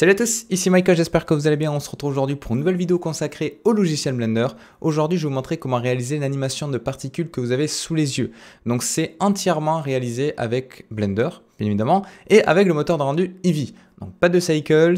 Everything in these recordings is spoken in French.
Salut à tous, ici Michael, j'espère que vous allez bien. On se retrouve aujourd'hui pour une nouvelle vidéo consacrée au logiciel Blender. Aujourd'hui, je vais vous montrer comment réaliser l'animation de particules que vous avez sous les yeux. Donc c'est entièrement réalisé avec Blender, bien évidemment, et avec le moteur de rendu Eevee. Donc pas de cycles.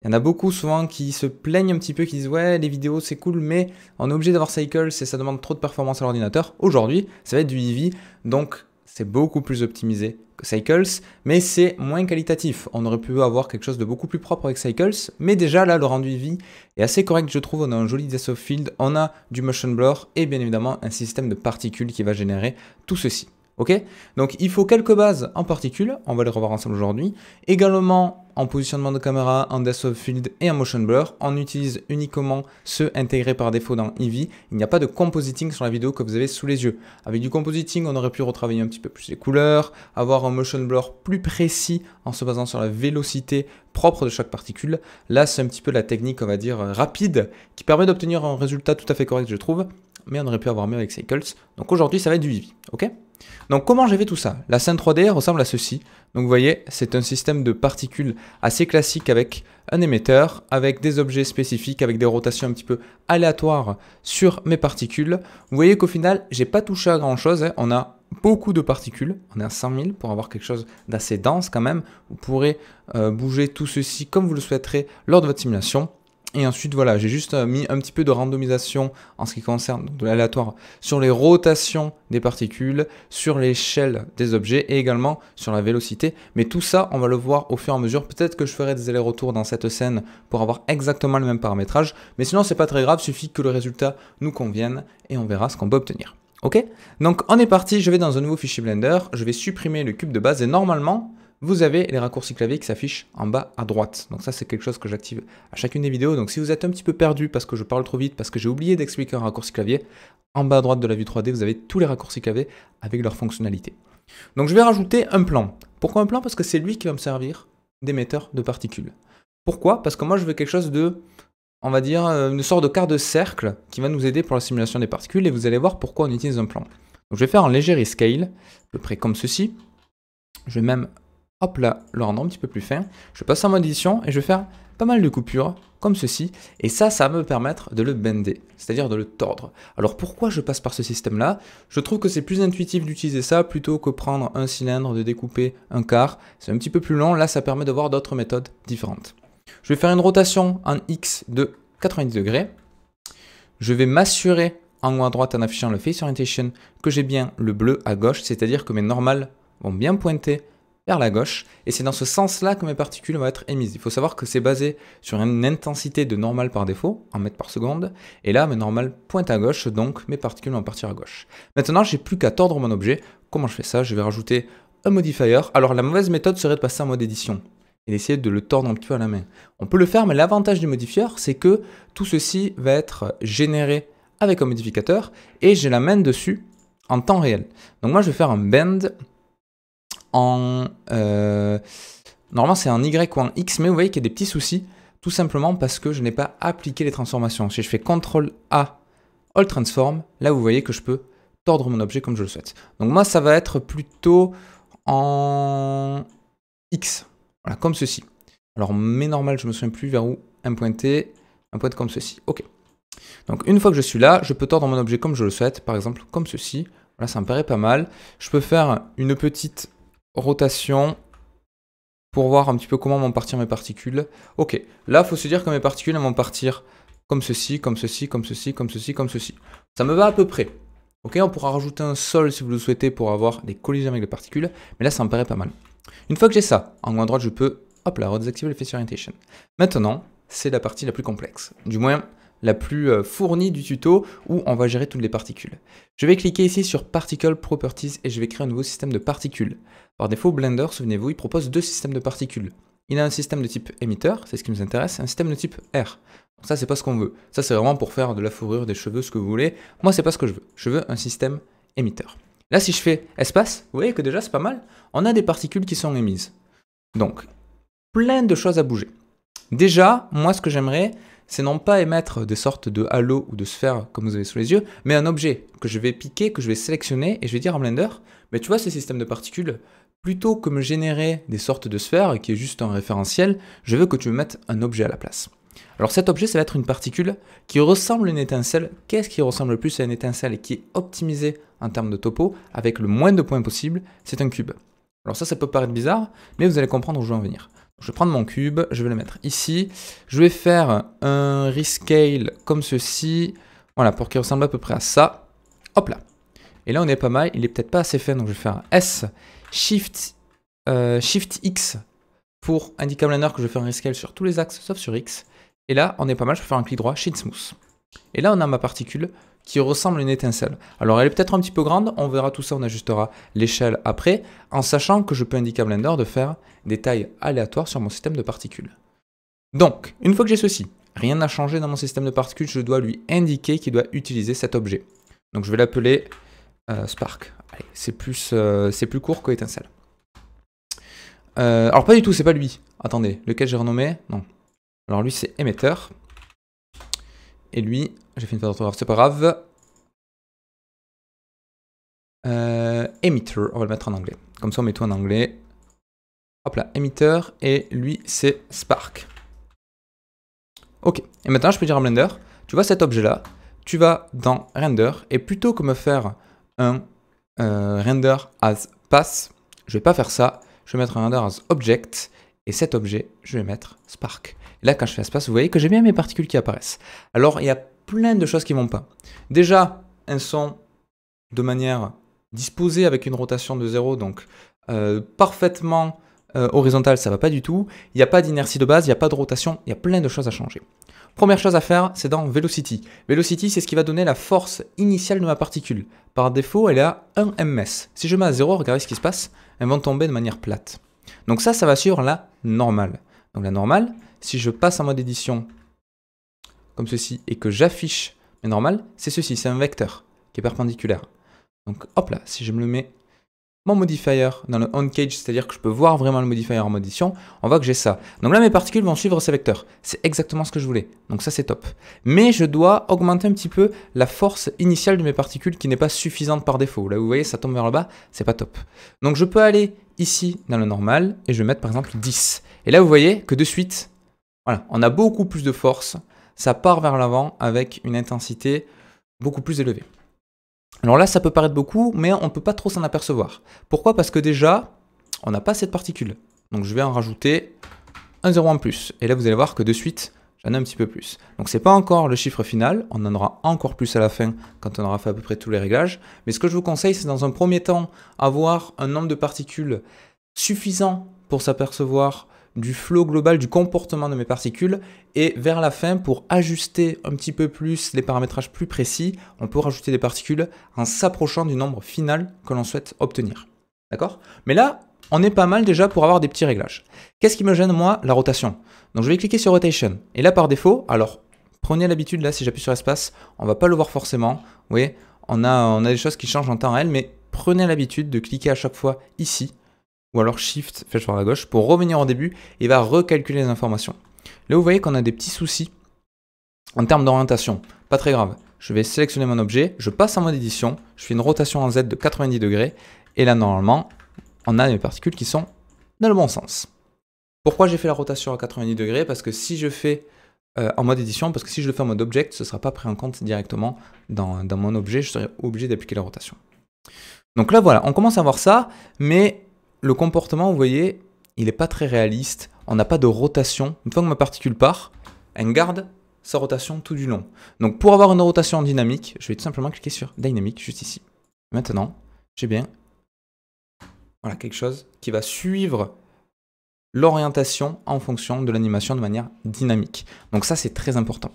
Il y en a beaucoup souvent qui se plaignent un petit peu, qui disent ouais les vidéos c'est cool mais on est obligé d'avoir cycles et ça demande trop de performance à l'ordinateur. Aujourd'hui, ça va être du Eevee, donc c'est beaucoup plus optimisé que Cycles, mais c'est moins qualitatif. On aurait pu avoir quelque chose de beaucoup plus propre avec Cycles, mais déjà là, le rendu Eevee est assez correct, je trouve. On a un joli depth of field, on a du motion blur et bien évidemment un système de particules qui va générer tout ceci. Ok, donc il faut quelques bases en particules, on va les revoir ensemble aujourd'hui. Également en positionnement de caméra, en depth of field et en motion blur, on utilise uniquement ceux intégrés par défaut dans Eevee. Il n'y a pas de compositing sur la vidéo que vous avez sous les yeux. Avec du compositing, on aurait pu retravailler un petit peu plus les couleurs, avoir un motion blur plus précis en se basant sur la vélocité propre de chaque particule. Là, c'est un petit peu la technique, on va dire, rapide, qui permet d'obtenir un résultat tout à fait correct, je trouve. Mais on aurait pu avoir mieux avec Cycles. Donc aujourd'hui, ça va être du Eevee, ok ? Donc comment j'ai fait tout ça? La scène 3D ressemble à ceci. Donc vous voyez, c'est un système de particules assez classique avec un émetteur, avec des objets spécifiques, avec des rotations un petit peu aléatoires sur mes particules. Vous voyez qu'au final, j'ai pas touché à grand chose. On a beaucoup de particules, on est à 100 000 pour avoir quelque chose d'assez dense quand même. Vous pourrez bouger tout ceci comme vous le souhaiterez lors de votre simulation. Et ensuite, voilà, j'ai juste mis un petit peu de randomisation en ce qui concerne de l'aléatoire sur les rotations des particules, sur l'échelle des objets et également sur la vélocité. Mais tout ça, on va le voir au fur et à mesure. Peut-être que je ferai des allers-retours dans cette scène pour avoir exactement le même paramétrage. Mais sinon, c'est pas très grave, il suffit que le résultat nous convienne et on verra ce qu'on peut obtenir. Ok? Donc, on est parti, je vais dans un nouveau fichier Blender. Je vais supprimer le cube de base et normalement, vous avez les raccourcis clavier qui s'affichent en bas à droite. Donc ça, c'est quelque chose que j'active à chacune des vidéos. Donc si vous êtes un petit peu perdu parce que je parle trop vite, parce que j'ai oublié d'expliquer un raccourci clavier, en bas à droite de la vue 3D, vous avez tous les raccourcis clavier avec leurs fonctionnalités. Donc je vais rajouter un plan. Pourquoi un plan? Parce que c'est lui qui va me servir d'émetteur de particules. Pourquoi? Parce que moi, je veux quelque chose de, on va dire, une sorte de quart de cercle qui va nous aider pour la simulation des particules. Et vous allez voir pourquoi on utilise un plan. Donc je vais faire un léger rescale, à peu près comme ceci. Je vais même... hop là, le rendre un petit peu plus fin. Je passe en mode édition et je vais faire pas mal de coupures, comme ceci. Et ça va me permettre de le bender, c'est-à-dire de le tordre. Alors pourquoi je passe par ce système-là? Je trouve que c'est plus intuitif d'utiliser ça plutôt que prendre un cylindre, de découper un quart. C'est un petit peu plus long, là ça permet de voir d'autres méthodes différentes. Je vais faire une rotation en X de 90 degrés. Je vais m'assurer en haut à droite en affichant le Face Orientation que j'ai bien le bleu à gauche, c'est-à-dire que mes normales vont bien pointer vers la gauche, et c'est dans ce sens-là que mes particules vont être émises. Il faut savoir que c'est basé sur une intensité de normale par défaut, en mètres par seconde, et là, mes normales pointent à gauche, donc mes particules vont partir à gauche. Maintenant, j'ai plus qu'à tordre mon objet. Comment je fais ça? Je vais rajouter un modifier. Alors, la mauvaise méthode serait de passer en mode édition, et d'essayer de le tordre un petit peu à la main. On peut le faire, mais l'avantage du modifier, c'est que tout ceci va être généré avec un modificateur, et j'ai la main dessus en temps réel. Donc moi, je vais faire un bend normalement c'est en Y ou en X, mais vous voyez qu'il y a des petits soucis, tout simplement parce que je n'ai pas appliqué les transformations. Si je fais CTRL A, All Transform, là vous voyez que je peux tordre mon objet comme je le souhaite. Donc moi ça va être plutôt en X, voilà, comme ceci. Alors mes normales, je me souviens plus vers où un pointé comme ceci, ok. Donc une fois que je suis là, je peux tordre mon objet comme je le souhaite, par exemple comme ceci. Là ça me paraît pas mal. Je peux faire une petite rotation pour voir un petit peu comment vont partir mes particules. Ok, là il faut se dire que mes particules vont partir comme ceci, comme ceci, comme ceci, comme ceci, comme ceci. Ça me va à peu près. Ok, on pourra rajouter un sol si vous le souhaitez pour avoir des collisions avec les particules, mais là ça me paraît pas mal. Une fois que j'ai ça, en haut à droite je peux, hop là, redésactiver le Face Orientation. Maintenant, c'est la partie la plus complexe, du moins la plus fournie du tuto où on va gérer toutes les particules. Je vais cliquer ici sur Particle Properties et je vais créer un nouveau système de particules. Par défaut, Blender, souvenez-vous, il propose deux systèmes de particules. Il a un système de type émetteur, c'est ce qui nous intéresse, et un système de type R. Donc ça, c'est pas ce qu'on veut. Ça, c'est vraiment pour faire de la fourrure, des cheveux, ce que vous voulez. Moi, c'est pas ce que je veux. Je veux un système émetteur. Là, si je fais espace, vous voyez que déjà, c'est pas mal. On a des particules qui sont émises. Donc, plein de choses à bouger. Déjà, moi, ce que j'aimerais, c'est non pas émettre des sortes de halos ou de sphères comme vous avez sous les yeux, mais un objet que je vais piquer, que je vais sélectionner, et je vais dire à Blender, mais tu vois ces systèmes de particules, plutôt que me générer des sortes de sphères, qui est juste un référentiel, je veux que tu me mettes un objet à la place. Alors cet objet, ça va être une particule qui ressemble à une étincelle. Qu'est-ce qui ressemble le plus à une étincelle et qui est optimisé en termes de topo avec le moins de points possible? C'est un cube. Alors ça peut paraître bizarre, mais vous allez comprendre où je veux en venir. Je vais prendre mon cube, je vais le mettre ici. Je vais faire un rescale comme ceci, voilà, pour qu'il ressemble à peu près à ça. Hop là. Et là, on est pas mal. Il est peut-être pas assez fin, donc je vais faire S, Shift X pour indiquer à Blender que je fais un rescale sur tous les axes, sauf sur X. Et là, on est pas mal. Je peux faire un clic droit, Shift Smooth. Et là, on a ma particule qui ressemble à une étincelle. Alors, elle est peut-être un petit peu grande. On verra tout ça, on ajustera l'échelle après, en sachant que je peux indiquer à Blender de faire des tailles aléatoires sur mon système de particules. Donc, une fois que j'ai ceci, rien n'a changé dans mon système de particules. Je dois lui indiquer qu'il doit utiliser cet objet. Donc, je vais l'appeler Spark. Allez, c'est plus court que étincelle. Alors, pas du tout, c'est pas lui. Attendez, lequel j'ai renommé? Non. Alors, lui, c'est émetteur. Et lui, j'ai fait une faute d'orthographe, c'est pas grave. Emitter, on va le mettre en anglais. Comme ça, on met tout en anglais. Hop là, emitter. Et lui, c'est Spark. Ok. Et maintenant, je peux dire à Blender, tu vois cet objet-là, tu vas dans Render, et plutôt que me faire un Render as Pass, je vais pas faire ça. Je vais mettre un Render as Object. Et cet objet, je vais mettre Spark. Et là, quand je fais Espace, vous voyez que j'ai bien mes particules qui apparaissent. Alors, il y a plein de choses qui ne vont pas. Déjà, elles sont de manière disposée avec une rotation de 0, donc parfaitement horizontale, ça ne va pas du tout. Il n'y a pas d'inertie de base, il n'y a pas de rotation, il y a plein de choses à changer. Première chose à faire, c'est dans Velocity. Velocity, c'est ce qui va donner la force initiale de ma particule. Par défaut, elle est à 1 ms. Si je mets à 0, regardez ce qui se passe, elles vont tomber de manière plate. Donc ça va suivre la normale. Donc la normale, si je passe en mode édition comme ceci et que j'affiche mes normales, c'est ceci, c'est un vecteur qui est perpendiculaire. Donc hop là, si je me le mets mon modifier dans le on-cage, c'est-à-dire que je peux voir vraiment le modifier en mode édition, on voit que j'ai ça. Donc là, mes particules vont suivre ces vecteurs. C'est exactement ce que je voulais. Donc ça, c'est top. Mais je dois augmenter un petit peu la force initiale de mes particules qui n'est pas suffisante par défaut. Là, vous voyez, ça tombe vers le bas, c'est pas top. Donc je peux aller ici dans le normal et je vais mettre par exemple 10. Et là, vous voyez que de suite, voilà, on a beaucoup plus de force. Ça part vers l'avant avec une intensité beaucoup plus élevée. Alors là, ça peut paraître beaucoup, mais on ne peut pas trop s'en apercevoir. Pourquoi? Parce que déjà, on n'a pas cette particule. Donc je vais en rajouter un 0 en plus. Et là, vous allez voir que de suite, j'en ai un petit peu plus. Donc ce n'est pas encore le chiffre final. On en aura encore plus à la fin quand on aura fait à peu près tous les réglages. Mais ce que je vous conseille, c'est dans un premier temps, avoir un nombre de particules suffisant pour s'apercevoir du flow global, du comportement de mes particules, et vers la fin, pour ajuster un petit peu plus les paramétrages plus précis, on peut rajouter des particules en s'approchant du nombre final que l'on souhaite obtenir. D'accord? Mais là, on est pas mal déjà pour avoir des petits réglages. Qu'est-ce qui me gêne, moi? La rotation. Donc je vais cliquer sur Rotation, et là par défaut, alors prenez l'habitude, là si j'appuie sur Espace, on va pas le voir forcément, vous voyez, on a des choses qui changent en temps réel, mais prenez l'habitude de cliquer à chaque fois ici, ou alors Shift, flèche vers la gauche, pour revenir au début, et va recalculer les informations. Là, vous voyez qu'on a des petits soucis en termes d'orientation. Pas très grave. Je vais sélectionner mon objet, je passe en mode édition, je fais une rotation en Z de 90 degrés, et là, normalement, on a mes particules qui sont dans le bon sens. Pourquoi j'ai fait la rotation à 90 degrés? Parce que si je fais en mode édition, parce que si je le fais en mode object, ce ne sera pas pris en compte directement dans mon objet, je serai obligé d'appliquer la rotation. Donc là, voilà, on commence à voir ça, mais le comportement, vous voyez, il n'est pas très réaliste. On n'a pas de rotation. Une fois que ma particule part, elle garde sa rotation tout du long. Donc pour avoir une rotation dynamique, je vais tout simplement cliquer sur Dynamic, juste ici. Maintenant, j'ai bien voilà, quelque chose qui va suivre l'orientation en fonction de l'animation de manière dynamique. Donc ça, c'est très important.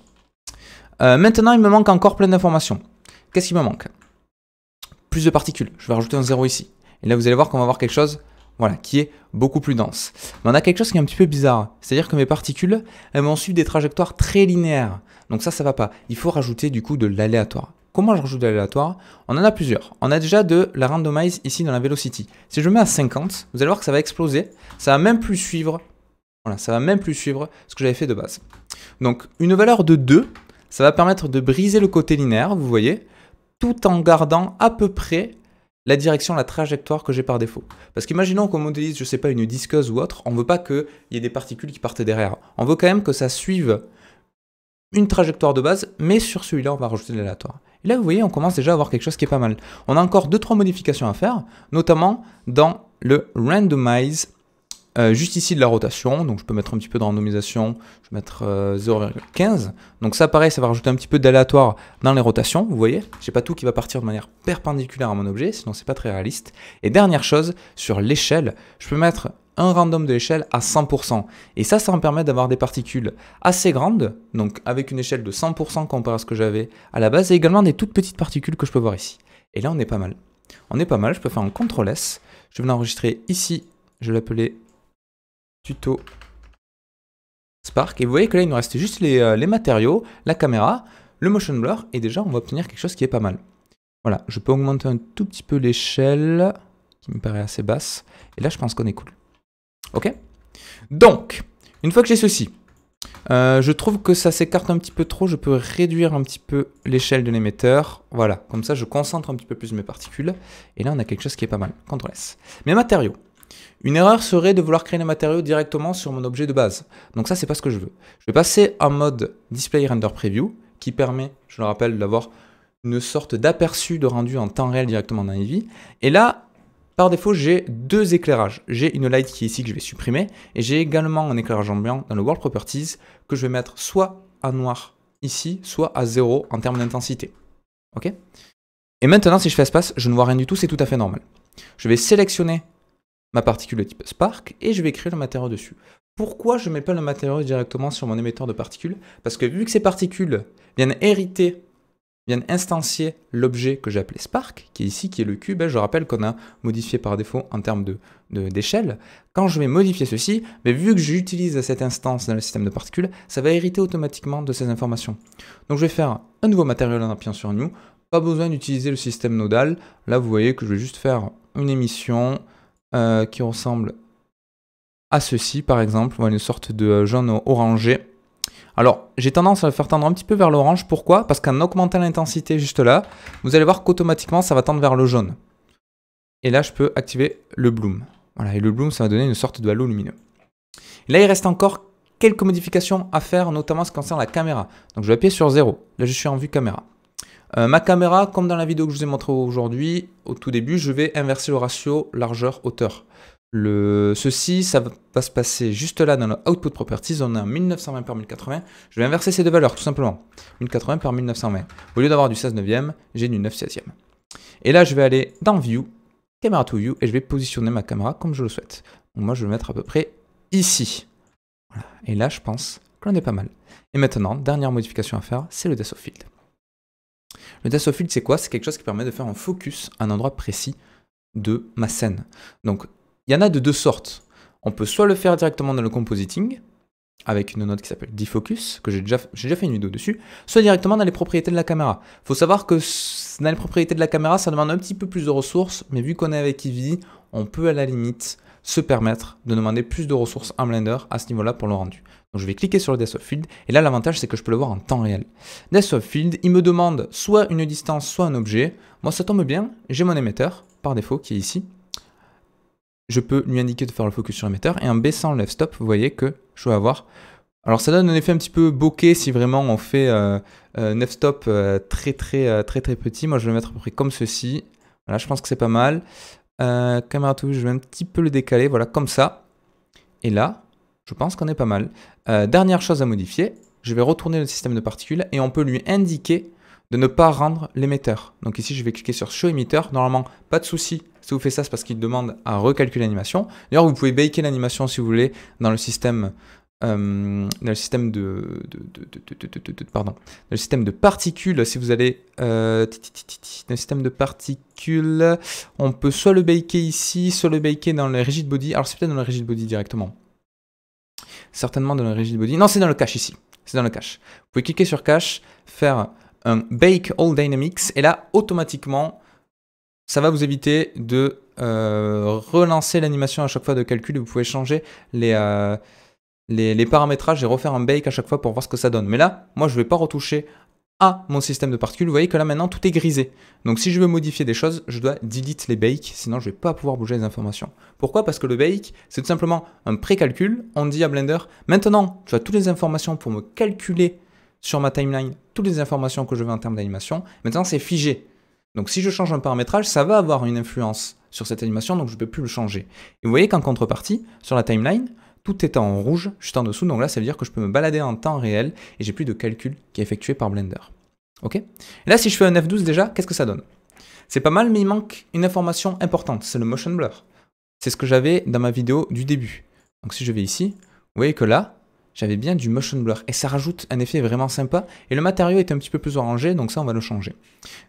Maintenant, il me manque encore plein d'informations. Qu'est-ce qui me manque? Plus de particules. Je vais rajouter un 0 ici. Et là, vous allez voir qu'on va avoir quelque chose, voilà, qui est beaucoup plus dense. Mais on a quelque chose qui est un petit peu bizarre. C'est-à-dire que mes particules, elles vont suivre des trajectoires très linéaires. Donc ça va pas. Il faut rajouter du coup de l'aléatoire. Comment je rajoute de l'aléatoire? On en a plusieurs. On a déjà de la randomize ici dans la velocity. Si je mets à 50, vous allez voir que ça va exploser. Ça va même plus suivre, voilà, ça va même plus suivre ce que j'avais fait de base. Donc une valeur de 2, ça va permettre de briser le côté linéaire, vous voyez, tout en gardant à peu près la direction, la trajectoire que j'ai par défaut. Parce qu'imaginons qu'on modélise, je sais pas, une disqueuse ou autre, on veut pas qu'il y ait des particules qui partent derrière. On veut quand même que ça suive une trajectoire de base, mais sur celui-là, on va rajouter de l'aléatoire. Et là, vous voyez, on commence déjà à avoir quelque chose qui est pas mal. On a encore 2-3 modifications à faire, notamment dans le randomize, juste ici de la rotation. Donc, je peux mettre un petit peu de randomisation, je vais mettre 0,15. Donc ça, pareil, ça va rajouter un petit peu d'aléatoire dans les rotations, vous voyez. J'ai pas tout qui va partir de manière perpendiculaire à mon objet, sinon c'est pas très réaliste. Et dernière chose, sur l'échelle, je peux mettre un random de l'échelle à 100%. Et ça me permet d'avoir des particules assez grandes, donc avec une échelle de 100% comparé à ce que j'avais à la base, et également des toutes petites particules que je peux voir ici. Et là, on est pas mal. On est pas mal, je peux faire un CTRL-S. Je vais l'enregistrer ici, je vais l'appeler tuto Spark. Et vous voyez que là, il nous reste juste les matériaux, la caméra, le motion blur, et déjà, on va obtenir quelque chose qui est pas mal. Voilà, je peux augmenter un tout petit peu l'échelle, qui me paraît assez basse, et là, je pense qu'on est cool. Ok? Donc, une fois que j'ai ceci, je trouve que ça s'écarte un petit peu trop, je peux réduire un petit peu l'échelle de l'émetteur. Voilà, comme ça je concentre un petit peu plus mes particules. Et là on a quelque chose qui est pas mal. CTRL-S. Mes matériaux. Une erreur serait de vouloir créer les matériaux directement sur mon objet de base. Donc ça c'est pas ce que je veux. Je vais passer en mode Display Render Preview, qui permet, je le rappelle, d'avoir une sorte d'aperçu de rendu en temps réel directement dans Eevee. Et là, par défaut, j'ai deux éclairages. J'ai une light qui est ici que je vais supprimer et j'ai également un éclairage ambiant dans le World Properties que je vais mettre soit à noir ici, soit à 0 en termes d'intensité. Ok? Et maintenant, si je fais espace, je ne vois rien du tout, c'est tout à fait normal. Je vais sélectionner ma particule de type Spark et je vais créer le matériau dessus. Pourquoi je ne mets pas le matériau directement sur mon émetteur de particules? Parce que vu que ces particules viennent instancier l'objet que j'ai appelé Spark, qui est ici, qui est le cube. Je rappelle qu'on a modifié par défaut en termes d'échelle. Quand je vais modifier ceci, mais vu que j'utilise cette instance dans le système de particules, ça va hériter automatiquement de ces informations. Donc je vais faire un nouveau matériel en appuyant sur New. Pas besoin d'utiliser le système nodal. Là, vous voyez que je vais juste faire une émission qui ressemble à ceci, par exemple. Voilà, une sorte de jaune orangé. Alors, j'ai tendance à le faire tendre un petit peu vers l'orange. Pourquoi? Parce qu'en augmentant l'intensité juste là, vous allez voir qu'automatiquement, ça va tendre vers le jaune. Et là, je peux activer le bloom. Voilà, et le bloom, ça va donner une sorte de halo lumineux. Et là, il reste encore quelques modifications à faire, notamment en ce qui concerne la caméra. Donc, je vais appuyer sur 0. Là, je suis en vue caméra. Ma caméra, comme dans la vidéo que je vous ai montré aujourd'hui, au tout début, je vais inverser le ratio largeur-hauteur. Ceci, ça va se passer juste là dans le Output Properties, on a 1920 par 1080, je vais inverser ces deux valeurs tout simplement, 1080 par 1920. Au lieu d'avoir du 16/9, j'ai du 9/16. Et là je vais aller dans View, Camera to View, et je vais positionner ma caméra comme je le souhaite. Donc moi je vais le mettre à peu près ici. Voilà. Et là je pense qu'on est pas mal. Et maintenant, dernière modification à faire, c'est le Depth of Field. Le Depth of Field c'est quoi? C'est quelque chose qui permet de faire un focus à un endroit précis de ma scène. Donc il y en a de deux sortes. On peut soit le faire directement dans le compositing, avec une note qui s'appelle defocus, que j'ai déjà fait une vidéo dessus, soit directement dans les propriétés de la caméra. Il faut savoir que dans les propriétés de la caméra, ça demande un petit peu plus de ressources, mais vu qu'on est avec Eevee, on peut à la limite se permettre de demander plus de ressources en Blender à ce niveau-là pour le rendu. Donc je vais cliquer sur le Depth of Field, et là l'avantage c'est que je peux le voir en temps réel. Depth of Field, il me demande soit une distance, soit un objet. Moi ça tombe bien, j'ai mon émetteur, par défaut, qui est ici. Je peux lui indiquer de faire le focus sur l'émetteur, et en baissant le f-stop, vous voyez que je vais avoir... Alors ça donne un effet un petit peu bokeh si vraiment on fait un f-stop très petit. Moi je vais le mettre à peu près comme ceci. Voilà, je pense que c'est pas mal. Caméra to view, je vais un petit peu le décaler, voilà, comme ça. Et là, je pense qu'on est pas mal. Dernière chose à modifier, je vais retourner le système de particules et on peut lui indiquer de ne pas rendre l'émetteur. Donc ici, je vais cliquer sur Show Emitter. Normalement, pas de souci. Si vous faites ça, c'est parce qu'il demande à recalculer l'animation. D'ailleurs, vous pouvez baker l'animation si vous voulez dans le système, de particules. Si vous allez dans le système de particules, on peut soit le baker ici, soit le baker dans le rigid body. Alors c'est peut-être dans le rigid body directement. Certainement dans le rigid body. Non, c'est dans le cache ici. C'est dans le cache. Vous pouvez cliquer sur cache, faire un Bake All Dynamics, et là, automatiquement, ça va vous éviter de relancer l'animation à chaque fois de calcul. Vous pouvez changer les paramétrages et refaire un bake à chaque fois pour voir ce que ça donne. Mais là, moi, je ne vais pas retoucher à mon système de particules, vous voyez que là maintenant tout est grisé. Donc si je veux modifier des choses, je dois delete les bakes, sinon je ne vais pas pouvoir bouger les informations. Pourquoi? Parce que le bake, c'est tout simplement un précalcul. On dit à Blender, maintenant tu as toutes les informations pour me calculer sur ma timeline, toutes les informations que je veux en termes d'animation. Maintenant c'est figé. Donc si je change un paramétrage, ça va avoir une influence sur cette animation, donc je ne peux plus le changer. Et vous voyez qu'en contrepartie, sur la timeline, tout est en rouge juste en dessous, donc là ça veut dire que je peux me balader en temps réel et j'ai plus de calcul qui est effectué par Blender. Ok? Et là si je fais un F12 déjà, qu'est-ce que ça donne? C'est pas mal, mais il manque une information importante, c'est le motion blur. C'est ce que j'avais dans ma vidéo du début. Donc si je vais ici, vous voyez que là, j'avais bien du motion blur et ça rajoute un effet vraiment sympa et le matériau est un petit peu plus orangé, donc ça on va le changer.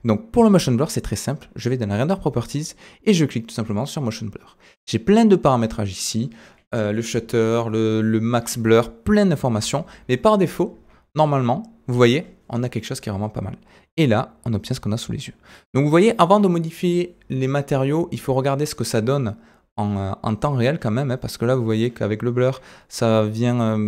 Donc pour le motion blur c'est très simple, je vais dans la render properties et je clique tout simplement sur motion blur. J'ai plein de paramétrages ici, le shutter, le max blur, plein d'informations, mais par défaut, normalement, vous voyez, on a quelque chose qui est vraiment pas mal. Et là, on obtient ce qu'on a sous les yeux. Donc vous voyez, avant de modifier les matériaux, il faut regarder ce que ça donne en temps réel quand même, hein, parce que là, vous voyez qu'avec le blur, ça vient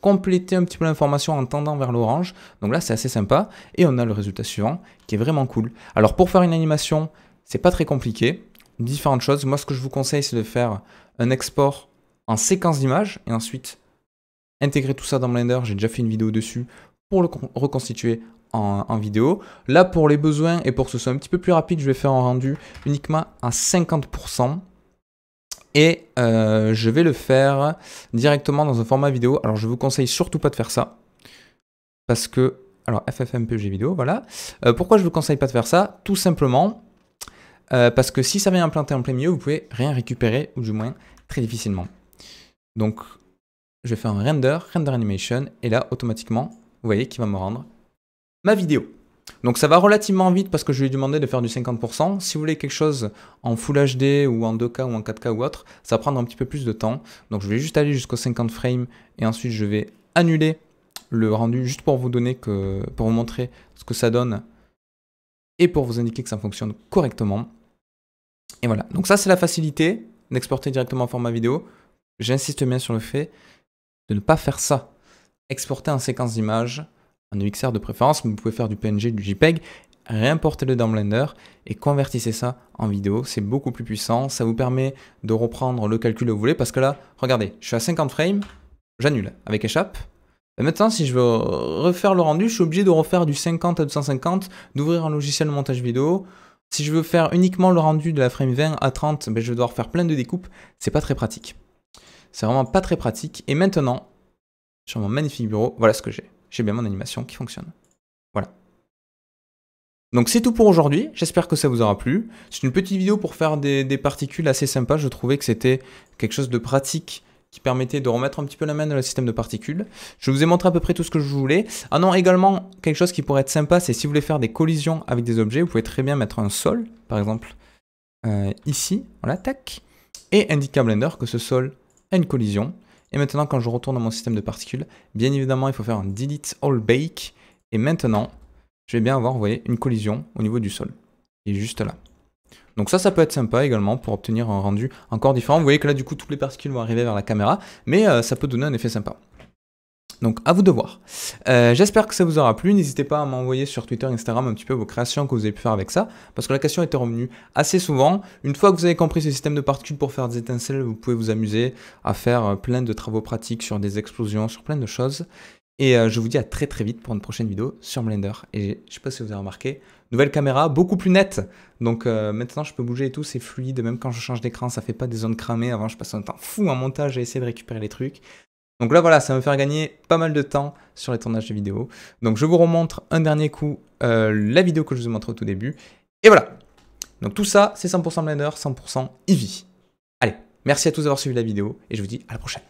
compléter un petit peu l'information en tendant vers l'orange. Donc là, c'est assez sympa. Et on a le résultat suivant, qui est vraiment cool. Alors pour faire une animation, c'est pas très compliqué. Différentes choses. Moi, ce que je vous conseille, c'est de faire un export en séquence d'images et ensuite intégrer tout ça dans Blender. J'ai déjà fait une vidéo dessus pour le reconstituer en vidéo. Là, pour les besoins et pour que ce soit un petit peu plus rapide, je vais faire un rendu uniquement à 50%. Et je vais le faire directement dans un format vidéo. Alors, je vous conseille surtout pas de faire ça. Parce que... Alors, FFmpeg vidéo, voilà. Pourquoi je vous conseille pas de faire ça? Tout simplement parce que si ça vient implanter en plein milieu, vous pouvez rien récupérer, ou du moins très difficilement. Donc, je vais faire un render animation, et là, automatiquement, vous voyez qu'il va me rendre ma vidéo. Donc ça va relativement vite parce que je lui ai demandé de faire du 50%. Si vous voulez quelque chose en Full HD ou en 2K ou en 4K ou autre, ça va prendre un petit peu plus de temps. Donc je vais juste aller jusqu'aux 50 frames et ensuite je vais annuler le rendu juste pour vous donner pour vous montrer ce que ça donne et pour vous indiquer que ça fonctionne correctement. Et voilà, donc ça c'est la facilité d'exporter directement en format vidéo. J'insiste bien sur le fait de ne pas faire ça. Exporter en séquence d'images, en UXR de préférence, mais vous pouvez faire du PNG, du JPEG, réimportez-le dans Blender et convertissez ça en vidéo. C'est beaucoup plus puissant, ça vous permet de reprendre le calcul que vous voulez, parce que là, regardez, je suis à 50 frames, j'annule avec échappe. Et maintenant, si je veux refaire le rendu, je suis obligé de refaire du 50 à 250, d'ouvrir un logiciel de montage vidéo. Si je veux faire uniquement le rendu de la frame 20 à 30, ben, je vais devoir faire plein de découpes. C'est pas très pratique. C'est vraiment pas très pratique. Et maintenant, sur mon magnifique bureau, voilà ce que j'ai. J'ai bien mon animation qui fonctionne. Voilà. Donc c'est tout pour aujourd'hui, j'espère que ça vous aura plu. C'est une petite vidéo pour faire des particules assez sympas, je trouvais que c'était quelque chose de pratique qui permettait de remettre un petit peu la main dans le système de particules. Je vous ai montré à peu près tout ce que je voulais. Ah non, également, quelque chose qui pourrait être sympa, c'est si vous voulez faire des collisions avec des objets, vous pouvez très bien mettre un sol, par exemple, ici, voilà, tac, et indiquer à Blender que ce sol a une collision. Et maintenant, quand je retourne dans mon système de particules, bien évidemment, il faut faire un delete all bake. Et maintenant, je vais bien avoir, vous voyez, une collision au niveau du sol. Il est juste là. Donc ça peut être sympa également pour obtenir un rendu encore différent. Vous voyez que là, du coup, toutes les particules vont arriver vers la caméra, mais ça peut donner un effet sympa. Donc à vous de voir. J'espère que ça vous aura plu. N'hésitez pas à m'envoyer sur Twitter, Instagram un petit peu vos créations que vous avez pu faire avec ça, parce que la question était revenue assez souvent. Une fois que vous avez compris ce système de particules pour faire des étincelles, vous pouvez vous amuser à faire plein de travaux pratiques sur des explosions, sur plein de choses. Et je vous dis à très très vite pour une prochaine vidéo sur Blender. Et je sais pas si vous avez remarqué, nouvelle caméra, beaucoup plus nette. Donc maintenant je peux bouger et tout, c'est fluide. Même quand je change d'écran, ça fait pas des zones cramées. Avant je passais un temps fou en montage à essayer de récupérer les trucs. Donc là, voilà, ça va me faire gagner pas mal de temps sur les tournages de vidéos. Donc je vous remontre un dernier coup la vidéo que je vous ai montré au tout début. Et voilà. Donc tout ça, c'est 100% Blender, 100% Eevee. Allez, merci à tous d'avoir suivi la vidéo et je vous dis à la prochaine.